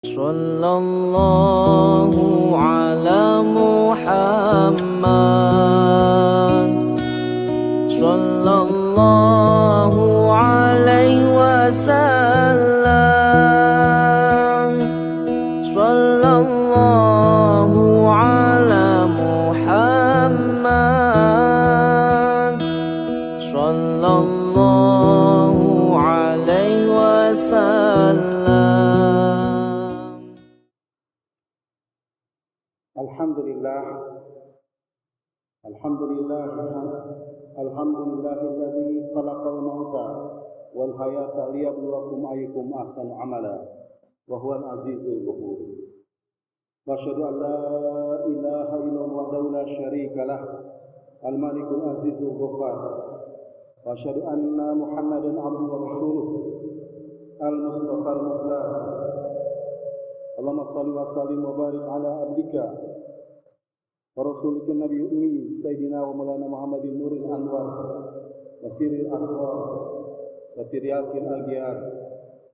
Sallallahu ala Muhammad, sallallahu alaihi wasallam, sallallahu ala Muhammad, sallallahu alaihi wasallam. Alhamdulillahilladzi khalaqal mauta wal hayata liyabluwakum ayyukum ahsanu amala wa huwal azizul ghafur. Wa asyhadu an la ilaha illallah wahdahu la syarika lah al malikul azizul ghafar. Wa asyhadu anna Muhammadan abduhu wa rasuluh al mustafal mukhtar. Allahumma shalli wa sallim wa barik ala abdika wa rasulika nabi ummi sayyidina wa maulana Muhammadin nuril anwar wa sirril asrar wa tiryaqil aghyar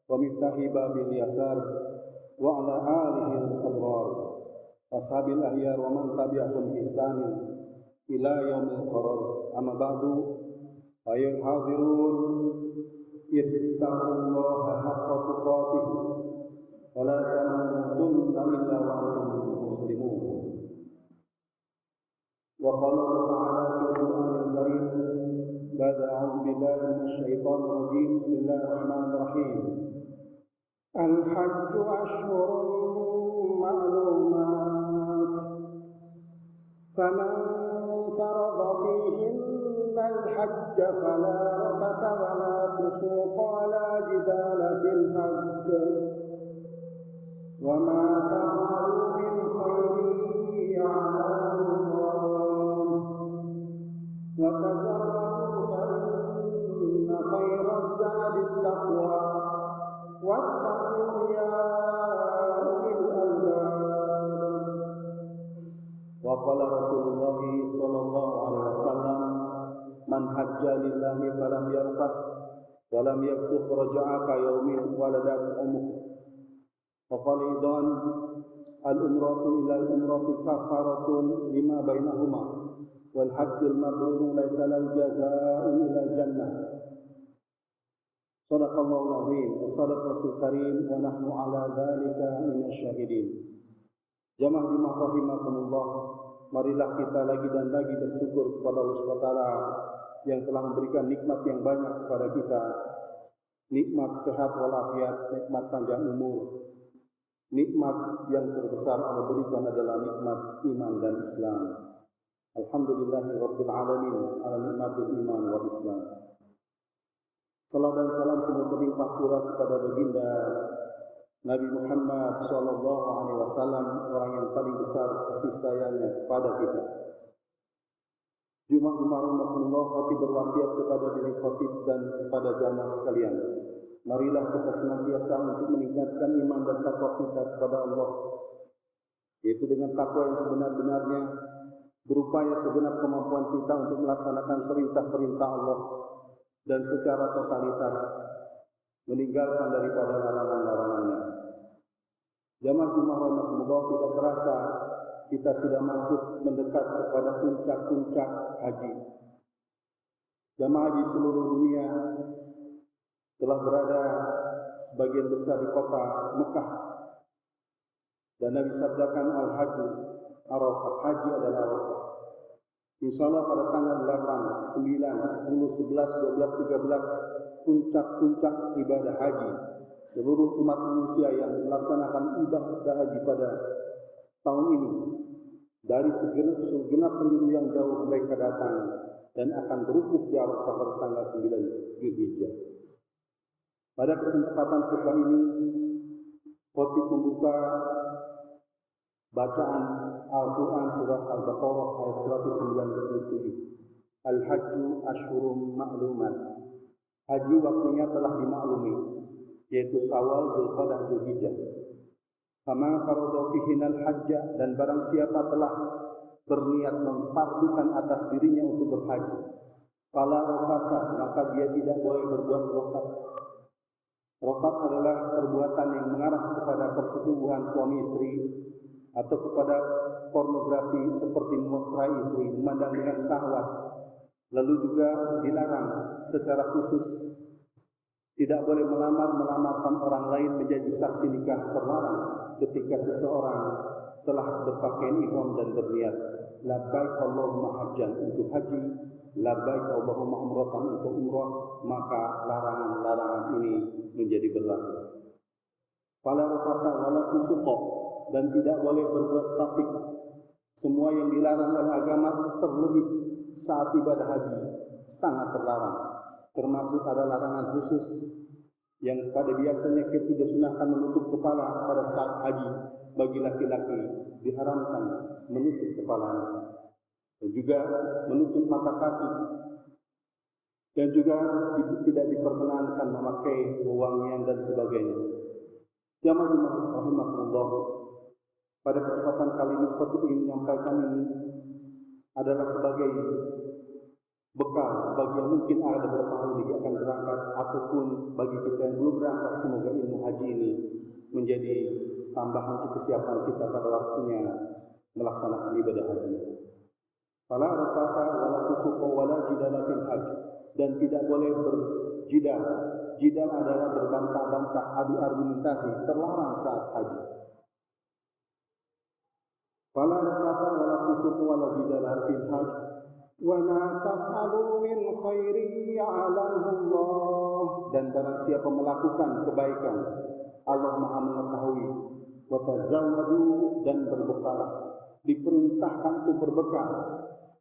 wa miftahi babil yasar wa ala alihi al-abrar wa ashabil ahyar wa man tabi'ahum bi ihsanin ila yaumil qarar. Amma ba'du, ayuhal hadirun, ittaqullaha haqqa tuqatih wa la tamutunna illa wa antum muslimun. وقال تعالى في القرآن الكريم بعد أعوذ بالله من الشيطان الرجيم بسم الله الرحمن الرحيم الحج أشهر معلومات فمن فرض فيهن الحج فلا رفث ولا فسوق ولا جدال في الحج وما تفعلوا من خير يعلمه وتزودوا فإن خير الزاد التقوى واتقون يا أولي الألباب. وقال رسول الله صلى الله عليه وسلم من حج لله فلم يرفث ولم يفسق رجع كيوم ولدته أمه. وقال أيضا العمرة إلى العمرة كفارة لما بينهما والحج المبرور ليس له جزاء إلا الجنة. صدق الله العظيم وصدق رسول الكريم ونحن على ذلك من الشاهدين. Jamaah rahimakumullah, marilah kita lagi dan lagi bersyukur kepada Allah Subhanahu wa taala yang telah memberikan nikmat yang banyak kepada kita. Nikmat sehat walafiat, nikmat panjang umur. Nikmat yang terbesar Allah berikan adalah nikmat iman dan Islam. Alhamdulillahi Rabbil Alamin ala nikmatil iman wal Islam. Salam dan salam semoga berlimpah curah kepada baginda Nabi Muhammad sallallahu alaihi wasallam, orang yang paling besar kasih sayangnya kepada kita. Jemaah rahmatullah, khatib berwasiat kepada diri khatib dan kepada jamaah sekalian. Marilah kita senantiasa untuk meningkatkan iman dan takwa kita kepada Allah, yaitu dengan takwa yang sebenar-benarnya, berupaya segenap kemampuan kita untuk melaksanakan perintah-perintah Allah dan secara totalitas meninggalkan daripada larangan-larangannya. Jamaah rahmatullah, tidak terasa kita sudah masuk mendekat kepada puncak-puncak haji. Jamaah haji seluruh dunia telah berada sebagian besar di kota Mekah, dan Nabi sabdakan al-hajju Arafah, haji adalah Arafah. Insyaallah pada tanggal 8, 9, 10, 11, 12, 13 puncak-puncak ibadah haji seluruh umat manusia yang melaksanakan ibadah haji pada tahun ini dari segenap penjuru yang jauh mereka datang dan akan berwukuf di Arafah pada tanggal 9 Zulhijjah. Pada kesempatan kita ini, khatib membuka bacaan Al-Quran surah Al-Baqarah ayat 197. Al-Hajju Ashhurum Ma'lumat. Haji waktunya telah dimaklumi, yaitu Syawal, Dzulqa'dah, Dzulhijjah. Kama farada fihinal hajja, dan barang siapa telah berniat memfardukan atas dirinya untuk berhaji, fala rafata, maka dia tidak boleh berbuat rafat. Rafat adalah perbuatan yang mengarah kepada persetubuhan suami istri atau kepada pornografi seperti memesrai istri, memandang dengan syahwat. Lalu juga dilarang secara khusus tidak boleh melamarkan orang lain menjadi saksi nikah, terlarang ketika seseorang telah berpakaian ihram dan berniat labbaik Allahumma hajjan untuk haji, labbaik Allahumma umratan untuk umrah, maka larangan-larangan ini menjadi berlaku. Fala rafata wala fusuqa, dan tidak boleh berbuat fasik. Semua yang dilarang oleh agama terlebih saat ibadah haji sangat terlarang. Termasuk ada larangan khusus yang pada biasanya kita disunahkan menutup kepala pada saat haji. Bagi laki-laki diharamkan menutup kepalanya, dan juga menutup mata kaki, dan juga tidak diperkenankan memakai wewangian dan sebagainya. Jamaah rahimakumullah, pada kesempatan kali ini khatib ingin menyampaikan ini adalah sebagai bekal bagi yang mungkin ada beberapa hari lagi akan berangkat, ataupun bagi kita yang belum berangkat, semoga ilmu haji ini menjadi tambahan untuk kesiapan kita pada waktunya melaksanakan ibadah haji. Fala rafata wala fusuqa wala jidala fil haji, dan tidak boleh berjidal. Jidal adalah berbantah-bantah, adu argumentasi, terlarang saat haji. Fala rafata wala fusuqa wala jidala fil haji, wa ma taf'alu min khairi ya'lamuhu Allah, dan barang siapa melakukan kebaikan, Allah Maha mengetahui. Wa tazawwadu, dan berbekalah, diperintahkan untuk berbekal.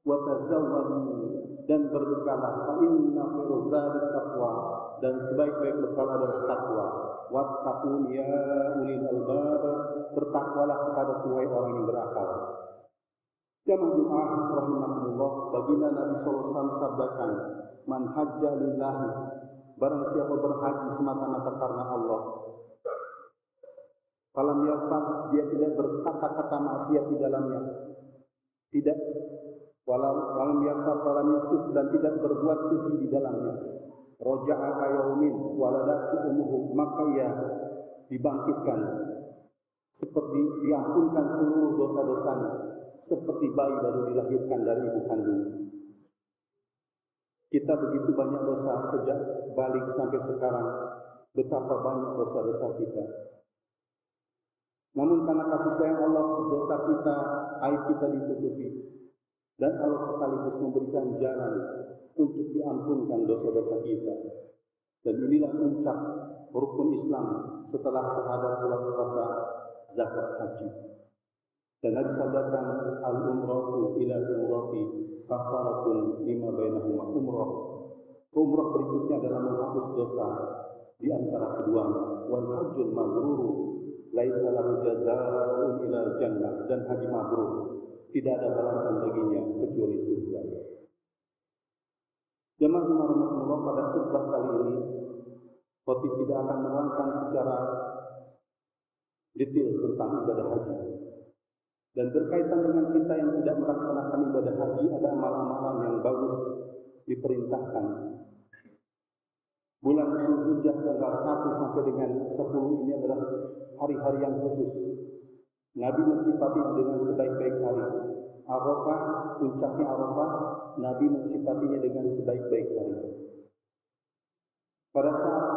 Wa tazawwadu, dan berbekalah. Fa inna khairu zadi taqwa, dan sebaik-baik bekal adalah takwa. Wattaqun ya ulil albab, bertakwalah kepada tuai orang yang berakal. Jamaah rahimakumullah, baginda Nabi sallallahu alaihi wasallam sabdakan, man hajja lillahi, barang siapa berhaji semata-mata karena Allah, falam yarfat, dia tidak berkata-kata maksiat di dalamnya, tidak walam yarfat walam yusuf, dan tidak berbuat keji di dalamnya, roja'a kayaumin waladatu umuhu, maka ia dibangkitkan seperti diampunkan seluruh dosa-dosanya, seperti bayi baru dilahirkan dari ibu kandung. Kita begitu banyak dosa sejak balik sampai sekarang, betapa banyak dosa-dosa kita. Namun karena kasih sayang Allah, dosa kita, aib kita ditutupi, dan Allah sekaligus memberikan jalan untuk diampunkan dosa-dosa kita. Dan inilah puncak rukun Islam setelah syahadat, salat puasa, zakat, haji. Dan Nabi sabdakan, al-umratu ila umrati kafaratun lima bainahuma umrah. Umrah berikutnya adalah menghapus dosa di antara keduanya. Wal hajjul mabrur laisa lahu jazaa'un ila jannah, dan haji mabrur tidak ada balasan baginya kecuali surga. Jemaah rahimakumullah, pada khutbah kali ini khatib tidak akan menerangkan secara detail tentang ibadah haji. Dan berkaitan dengan kita yang tidak melaksanakan ibadah haji, ada amalan-amalan yang bagus diperintahkan. Bulan Dzulhijjah tanggal 1 sampai dengan 10 ini adalah hari-hari yang khusus. Nabi mensifati dengan sebaik-baik hari. Arafah, puncaknya Arafah, Nabi mensifatinya dengan sebaik-baik hari. Pada saat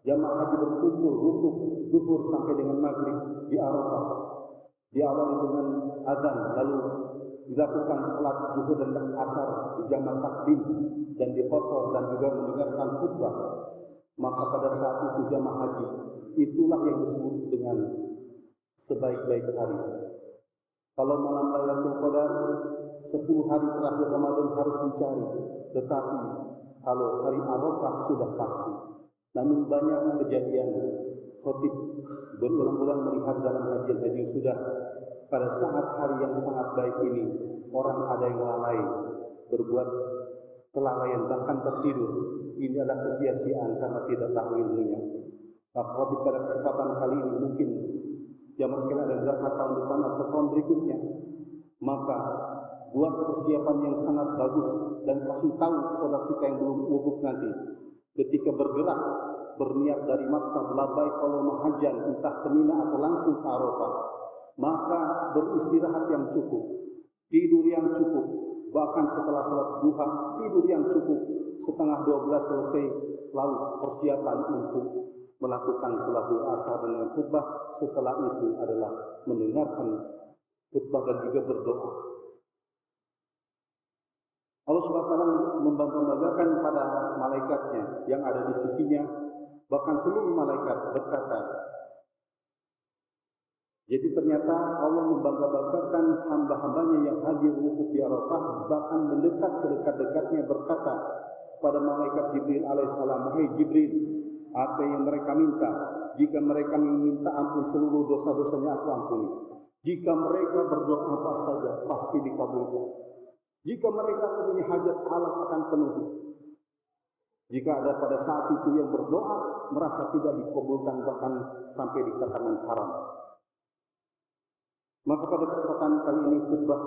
jamaah haji berkumpul wukuf zuhur sampai dengan maghrib di Arafah, diawali dengan azan, lalu dilakukan salat zuhur dan asar di jamak takdim dan di qasar, dan juga mendengarkan khutbah. Maka pada saat itu jamaah haji, itulah yang disebut dengan sebaik-baik hari. Kalau malam Lailatul Qadar, 10 hari terakhir Ramadan harus dicari, tetapi kalau hari Arafah sudah pasti. Namun banyak kejadian khatib berulang-ulang melihat dalam haji sudah pada saat hari yang sangat baik ini, orang ada yang lalai, berbuat kelalaian, bahkan tertidur. Ini adalah kesia-siaan karena tidak tahu ilmunya. Maka pada kesempatan kali ini, mungkin jamaah sekalian ada berapa tahun depan atau tahun berikutnya, maka buat persiapan yang sangat bagus dan kasih tahu saudara kita yang belum wukuf nanti, ketika bergerak berniat dari Makkah labbaik Allahumma hajjan, entah ke Mina atau langsung ke Arafah, maka beristirahat yang cukup, tidur yang cukup, bahkan setelah salat duha tidur yang cukup, setengah 12 selesai, lalu persiapan untuk melakukan salat asar dengan khutbah. Setelah itu adalah mendengarkan khutbah dan juga berdoa. Allah Subhanahu wa taala membanggakan pada malaikatnya yang ada di sisinya, bahkan seluruh malaikat berkata. Jadi ternyata Allah membanggakan hamba-hambanya yang hadir wukuf di Arafah, bahkan mendekat sedekat-dekatnya berkata pada malaikat Jibril alaihissalam, "Wahai Jibril, apa yang mereka minta? Jika mereka meminta ampun seluruh dosa-dosanya, aku ampuni. Jika mereka berdoa apa saja, pasti dikabulkan. Jika mereka punya hajat, Allah akan penuhi. Jika ada pada saat itu yang berdoa merasa tidak dikabulkan, bahkan sampai dikatakan haram." Maka pada kesempatan kali ini khutbah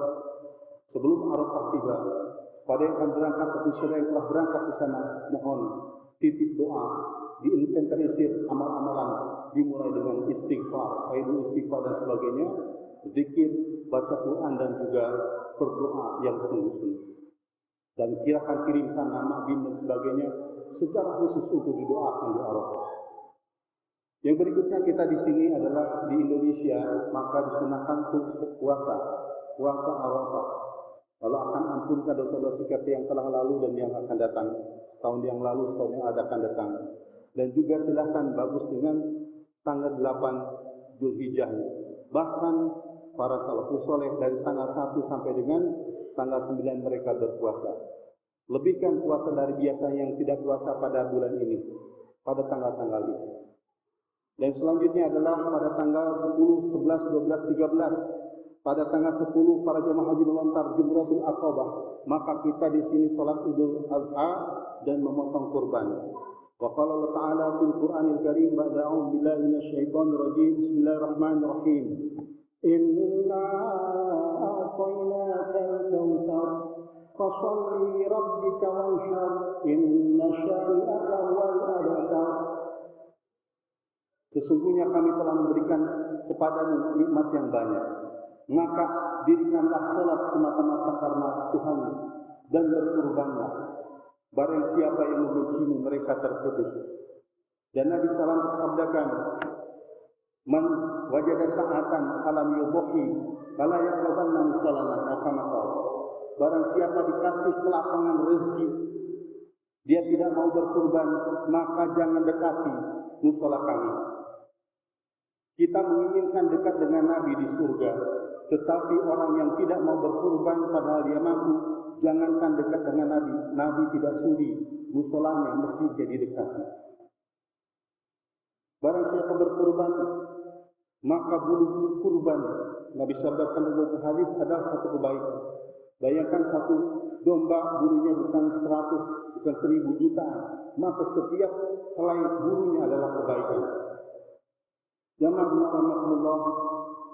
sebelum Arafah tiba, pada yang akan berangkat ataupun saudara yang telah berangkat ke sana, mohon titip doa, diinventarisir amal-amalan, dimulai dengan istighfar, sayyidul istighfar dan sebagainya, zikir, baca Quran dan juga berdoa yang sungguh-sungguh. Dan kirakan kirimkan nama, bin dan sebagainya secara khusus untuk didoakan di Arafah. Yang berikutnya kita di sini adalah di Indonesia, maka disunahkan untuk puasa Arafah. Lalu akan ampunkan dosa-dosa kita yang telah lalu dan yang akan datang. Tahun yang lalu, tahun yang akan datang. Dan juga silakan bagus dengan tanggal 8 Zulhijjah. Bahkan para salafus saleh dari tanggal 1 sampai dengan tanggal 9 mereka berpuasa. Lebihkan puasa dari biasa yang tidak puasa pada bulan ini, pada tanggal-tanggal ini. Dan selanjutnya adalah pada tanggal 10, 11, 12, 13. Pada tanggal 10 para jemaah haji melontar Jumratul Aqabah. Maka kita di sini salat Idul Adha dan memotong kurban. Wa qala Allah Ta'ala fil Qur'anil Karim ba'da a'udzu billahi minasyaitonir rajim. Bismillahirrahmanirrahim. Inna a'tainakal kautsar fasholli li rabbika wanhar inna syani'aka huwal abtar. Sesungguhnya kami telah memberikan kepadamu nikmat yang banyak. Maka dirikanlah salat semata-mata karena Tuhan dan berkurbanlah. Barang siapa yang membencimu mereka terputus. Dan Nabi SAW bersabdakan, "Man wajada sa'atan alam yudhi fala yaqrabanna musallana." Barang siapa dikasih kelapangan rezeki, dia tidak mau berkurban, maka jangan dekati musala kami. Kita menginginkan dekat dengan Nabi di surga, tetapi orang yang tidak mau berkurban padahal dia mampu, jangankan dekat dengan Nabi, Nabi tidak sudi musolanya masjid jadi dekati. Barang siapa berkurban, maka bulu-bulu kurban, Nabi sabdakan dalam hadis adalah satu kebaikan. Bayangkan satu domba bulunya bukan 100, bukan 1000 jutaan, maka setiap helai bulunya adalah kebaikan. Jamaah rahmatullah,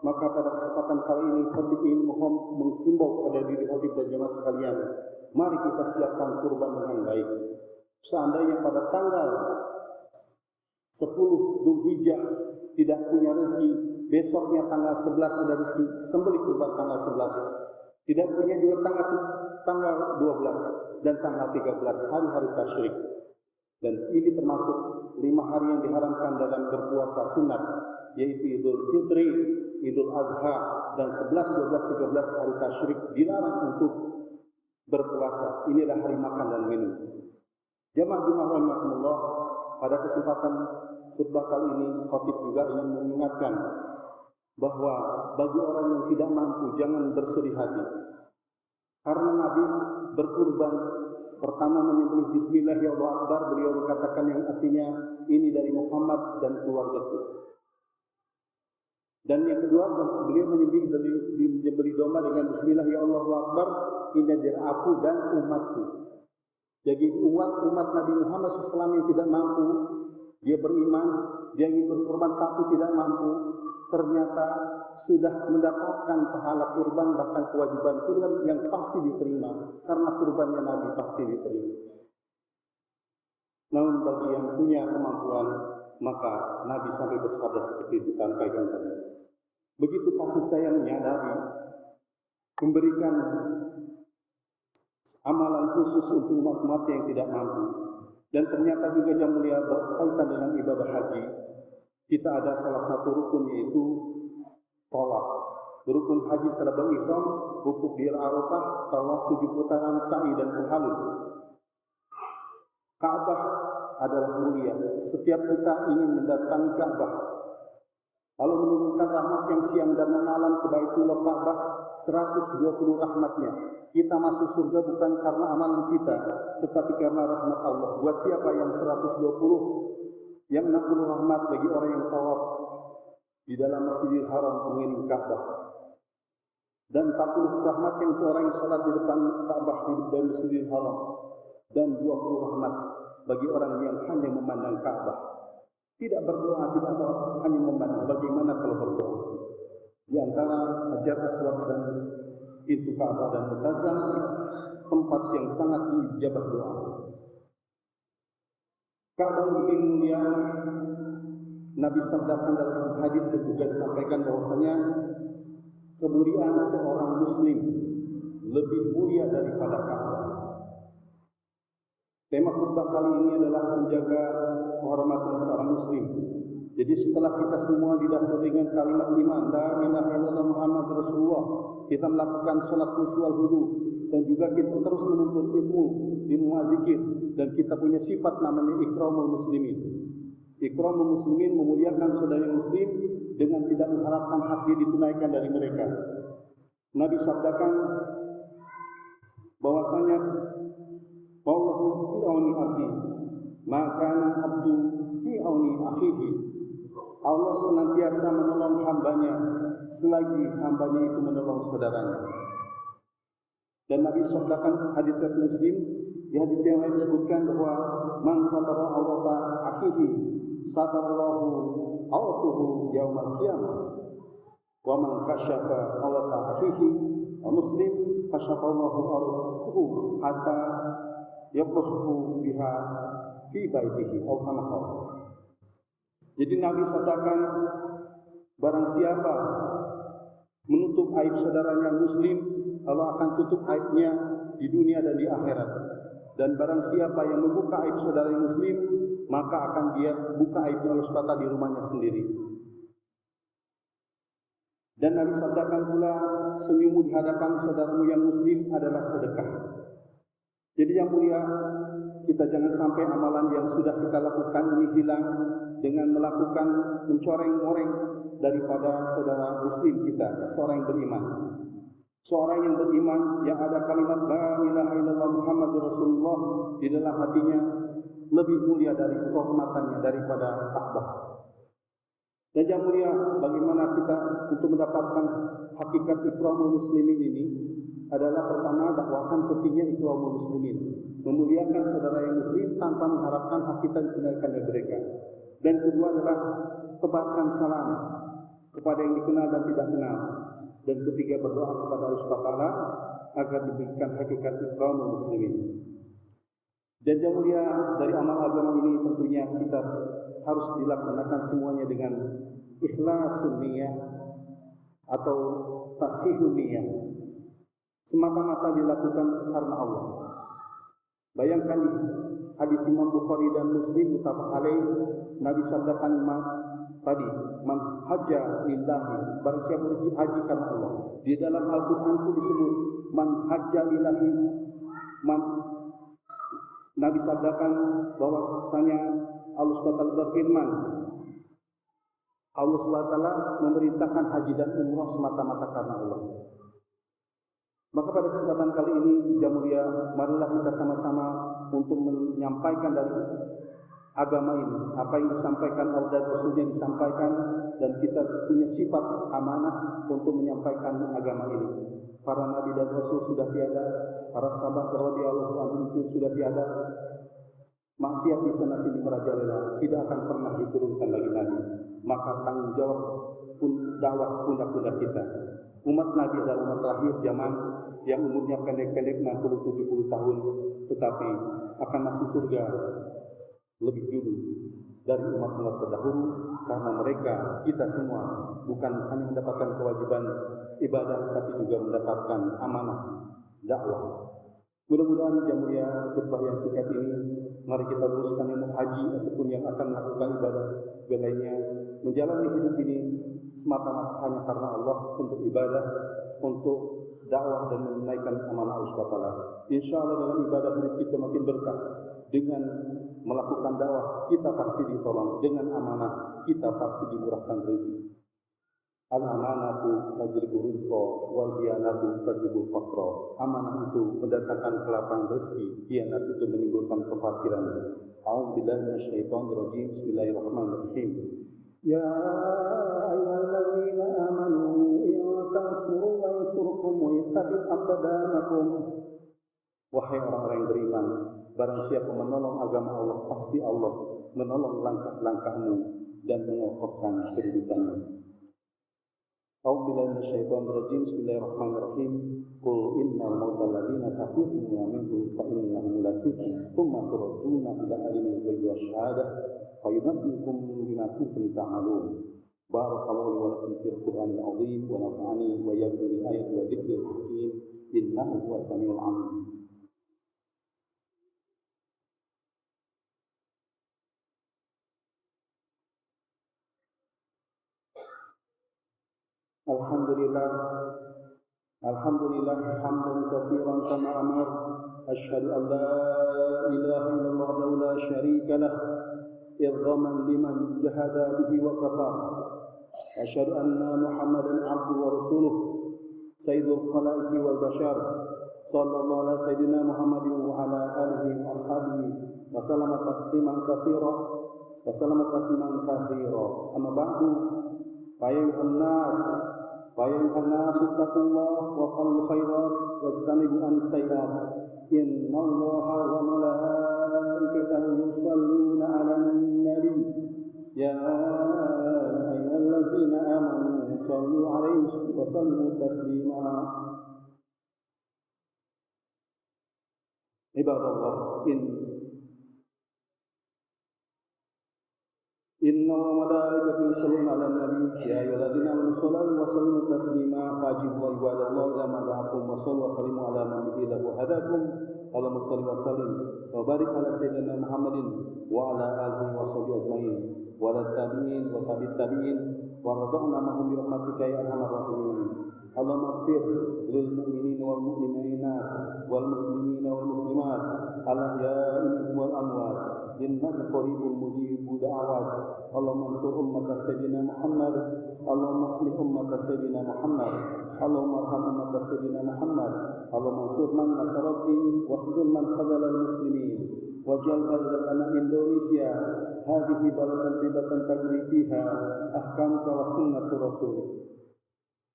maka pada kesempatan kali ini khatib ini mohon menghimbau kepada diri khatib dan jamaah sekalian, mari kita siapkan kurban dengan baik. Seandainya pada tanggal 10 Dzulhijjah tidak punya rezeki, besoknya tanggal 11 ada rezeki, sembelih kurban tanggal 11. Tidak punya juga tanggal 12 dan tanggal 13 hari-hari tasyrik. Dan ini termasuk 5 hari yang diharamkan dalam berpuasa sunat, yaitu Idul Fitri, Idul Adha, dan 11, 12, 13 hari tasyrik dilarang untuk berpuasa. Inilah hari makan dan minum. Jamaah rahimahumullah, pada kesempatan khutbah kali ini, khatib juga ingin mengingatkan bahwa bagi orang yang tidak mampu jangan bersedih hati. Karena Nabi berkurban pertama menyembelih Bismillah ya Allah Akbar, beliau mengatakan yang artinya ini dari Muhammad dan keluargaku. Dan yang kedua beliau menyembelih domba dengan Bismillah ya Allah Akbar, ini dari aku dan umatku. Jadi umat Nabi Muhammad SAW yang tidak mampu, dia beriman, dia ingin berkorban tapi tidak mampu, ternyata sudah mendapatkan pahala kurban, bahkan kewajiban kurban yang pasti diterima, karena kurbannya Nabi pasti diterima. Namun bagi yang punya kemampuan, maka Nabi sampai bersabda seperti ditampaikan tadi. Begitu kasih sayangnya Nabi memberikan amalan khusus untuk umat-umat yang tidak mampu. Dan ternyata juga yang mulia berkaitan dengan ibadah haji. Kita ada salah satu rukun yaitu tawaf. Rukun haji setelah berihram, wukuf di Arafah, tawaf 7 putaran, sa'i dan tahallul. Ka'bah adalah mulia. Setiap kita ingin mendatangi Ka'bah. Allah menurunkan rahmat yang siang dan malam ke Baitullah Ka'bah 120 rahmatnya. Kita masuk surga bukan karena amalan kita, tetapi karena rahmat Allah. Buat siapa yang 120? Yang 60 rahmat bagi orang yang tawaf di dalam Masjidil Haram mengiring Ka'bah. Dan 40 rahmatnya untuk orang yang salat di depan Ka'bah di dalam Masjidil Haram. Dan 20 rahmat bagi orang yang hanya memandang Ka'bah. Tidak berdoa, tidak hanya memandang. Bagaimana kalau berdoa? Di antara Hajar Aswad dan pintu Ka'bah dan Mutazam, tempat yang sangat diijabah doa. Ka'bah lebih mulia. Nabi sabdakan dalam hadis dan juga sampaikan bahwasanya kemuliaan seorang muslim lebih mulia daripada Ka'bah. Tema khutbah kali ini adalah menjaga kehormatan seorang muslim. Jadi setelah kita semua didasari dengan kalimat iman, la ilaha illallah Muhammad Rasulullah, kita melakukan salat khusyuk wudu dan juga kita terus menuntut ilmu zikir, dan kita punya sifat namanya ikramul muslimin. Ikramul muslimin memuliakan saudara muslim dengan tidak mengharapkan hak dia ditunaikan dari mereka. Nabi sabdakan bahwasanya wallahu fi auni abdi maka abdu fi auni akhihi. Allah senantiasa menolong hambanya selagi hambanya itu menolong saudaranya. Dan Nabi sabdakan hadis riwayat Muslim, di hadis yang lain disebutkan bahwa man satara awrata akhihi satarallahu awratuhu yaumal qiyamah wa man kasyafa awrata akhihi muslim kasyafallahu awratuhu hatta yaqfu biha fi baitihi aw kama qala. Jadi Nabi sabdakan barang siapa menutup aib saudaranya muslim, Allah akan tutup aibnya di dunia dan di akhirat. Dan barang siapa yang membuka aib saudara muslim, maka akan dia buka aibnya Allah SWT di rumahnya sendiri. Dan Nabi sabdakan pula, senyummu di hadapan saudaramu yang muslim adalah sedekah. Jadi yang mulia, kita jangan sampai amalan yang sudah kita lakukan ini hilang dengan melakukan mencoreng-coreng daripada saudara muslim kita, seorang yang beriman. Seorang yang beriman yang ada kalimat la ilaha illallah Muhammadur Rasulullah di dalam hatinya lebih mulia dari kehormatannya daripada Ka'bah. Dan yang mulia, bagaimana kita untuk mendapatkan hakikat ikramul muslimin ini adalah pertama dakwahkan pentingnya ikramul muslimin, memuliakan saudara yang muslim tanpa mengharapkan hak kita ditunaikan dari mereka. Dan kedua adalah tebarkan salam kepada yang dikenal dan tidak kenal. Dan ketiga berdoa kepada Allah SWT agar diberikan hakikat ikramul muslimin. Dan yang mulia, dari amal agama ini tentunya kita harus dilaksanakan semuanya dengan ikhlasun niyah atau tasihun niyah. Semata-mata dilakukan karena Allah. Bayangkan hadis Imam Bukhari dan Muslim muttafaq alaih, Nabi sabdakan tadi, man hajja lillahi, barang siapa haji karena Allah. Di dalam Al-Quran itu disebut man hajja lillahi, Nabi sabdakan bahwasanya Allah SWT berfirman, Allah SWT memerintahkan haji dan umrah semata-mata karena Allah. Maka pada kesempatan kali ini, yang mulia, marilah kita sama-sama untuk menyampaikan dari agama ini, apa yang disampaikan Allah dan Rasulnya disampaikan, dan kita punya sifat amanah untuk menyampaikan agama ini. Para nabi dan rasul sudah tiada, para sahabat radhiyallahu anhum sudah tiada. Maksiat di sana sini merajalela, tidak akan pernah diturunkan lagi nabi. Maka tanggung jawab dakwah pundak-pundak kita. Umat Nabi adalah umat terakhir zaman yang umurnya pendek-pendek 60-70 tahun, tetapi akan masuk surga lebih dulu dari umat-umat terdahulu, karena mereka, kita semua, bukan hanya mendapatkan kewajiban ibadah, tapi juga mendapatkan amanah dakwah. Mudah-mudahan yang mulia khutbah yang singkat ini, mari kita teruskan ilmu haji ataupun yang akan melakukan ibadah lainnya, menjalani hidup ini semata-mata hanya karena Allah, untuk ibadah, untuk dakwah dan menunaikan amanah Allah SWT. Insya Allah dengan ibadah hidup kita makin berkah. Dengan melakukan dakwah kita pasti ditolong. Dengan amanah kita pasti dimurahkan rezeki. Al-amanatu tajlibu rizqa wal khiyanatu tajlibu faqra. Amanah itu mendatangkan kelapangan rezeki, khianat itu menimbulkan kefakiran. A'udzubillahi minasyaitonir rajim. Bismillahirrahmanirrahim. Ya ayyuhalladzina amanu in tansurullaha yansurkum wa yuthabbit aqdamakum. Wahai orang-orang yang beriman, barang siapa menolong agama Allah, pasti Allah menolong langkah-langkahmu dan mengokohkan kedudukanmu. A'udzubillahi minasyaitonir rajim. Bismillahirrahmanirrahim. Qul innal mautal ladzina tafirruna minhu fa innahu mulaqikum tsumma turadduna ila alimil ghaibi wasyahadah fa yunabbiukum bima kuntum ta'malun. Barakallahu li wa lakum fil Qur'anil 'azim wa nafa'ani wa iyyakum bil ayati wa dzikril hakim. Innahu huwas samiul 'alim. Alhamdulillah hamdan katsiran kama amar. Asyhadu an la ilaha illallah wahdahu la syarika lah idzaman liman jahada bihi wa kafar. Asyhadu anna Muhammadan abduhu wa rasuluh sayyidul khalaiqi wal bashar. Sallallahu ala sayyidina Muhammadin wa ala alihi wa ashabihi wa sallama tasliman katsiran wa sallama tasliman katsiran. Amma ba'du. Fa ayyuhan nas ittaqullah wa qul khairat wajtanibu as-sayyi'at. Innallaha wa malaikatahu yusholluna 'alan nabi. Ya ayyuhalladzina amanu shallu 'alaihi wa sallimu taslima. Ibadallah, Inna wa malaikatahu yusholluna 'alan nabi. Ya ayyuhalladzina amanu shallu wa sallimu taslima. Fajibu ibadallah ila ma da'akum wa sallu wa sallimu ala man bihi lahu hadakum. Allahumma shalli wa sallim wa barik ala sayyidina Muhammadin wa ala alihi wa sahbihi ajmain wa ala tabi'in wa tabi'it tabi'in wa radha'na mahum bi rahmatika ya arhamar rahimin. Allahumma ighfir lil mu'minina wal mu'minat wal muslimina wal muslimat al ahya'i minhum wal amwat. Innaka qaribun mujibud da'awat. Allahumma ansur ummat sayyidina Muhammad. Allahumma aslih ummat sayyidina Muhammad. Allahumma arham ummat sayyidina Muhammad. Allahumma ansur man nasarati wa khudhul man khadala al-muslimin. Waj'al baldatana Indonesia hadhihi balatan tibatan tajri fiha ahkamuka wa sunnatu rasulik.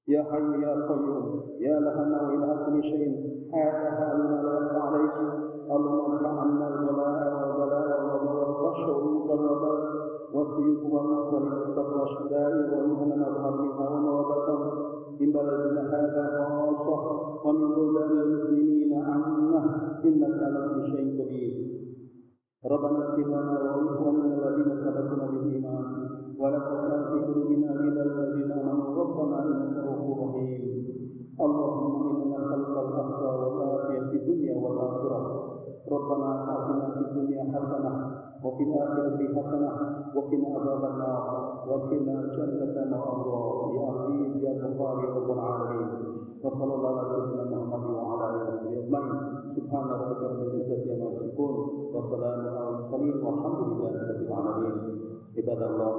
Ya hayyu ya qayyum ya lahana wa ilaha kulli shay'in haluna la yaqwa alayka. Allahumma arhamna al-bala'a wal bala'a wal fashru wal wabal wasiyuku wal mukhtalif wa shada'i wa mihna nadhhar minha wa mawabatan min baladina hadha khassa wa min buldan al-muslimina amma innaka ala kulli shay'in qadir. Rabbana ighfir lana wa li ikhwanina alladhina sabaquna bil iman wa la taj'al fi qulubina ghillan lil ladzina amanu rabbana innaka ra'ufur rahim. Allahumma inna nas'aluka al-afwa wal afiyata fid dunya wal akhirah. Rabbana atina fid dunya hasanah wa fil akhirati hasanah wa qina adzaban nar wa qina jannata ma'abrar ya aziz ya ghaffar ya rabbal alamin. Wa sallallahu ala sayyidina Muhammad wa ala alihi wa sahbihi ajmain. Subhana rabbika rabbil izzati amma yasifun wa salamun alal mursalin walhamdulillahi rabbil alamin. Ibadallah,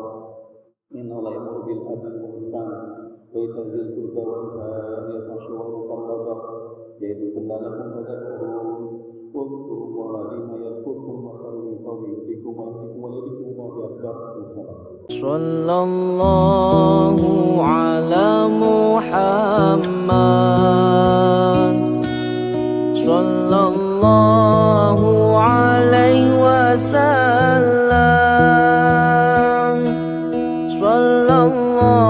inna Allah ya'muru bil adli wal ihsan wa ita'i dzil qurba wa yanha 'anil fahsya'i wal munkari wal baghi ya'idukum la'allakum tadhakkarun. واذكروا الله لما يذكركم وخيروا من فضله يؤتكم ويؤتكم ولذكر الله أكبر. صلى الله على محمد صلى الله عليه وسلم صلى الله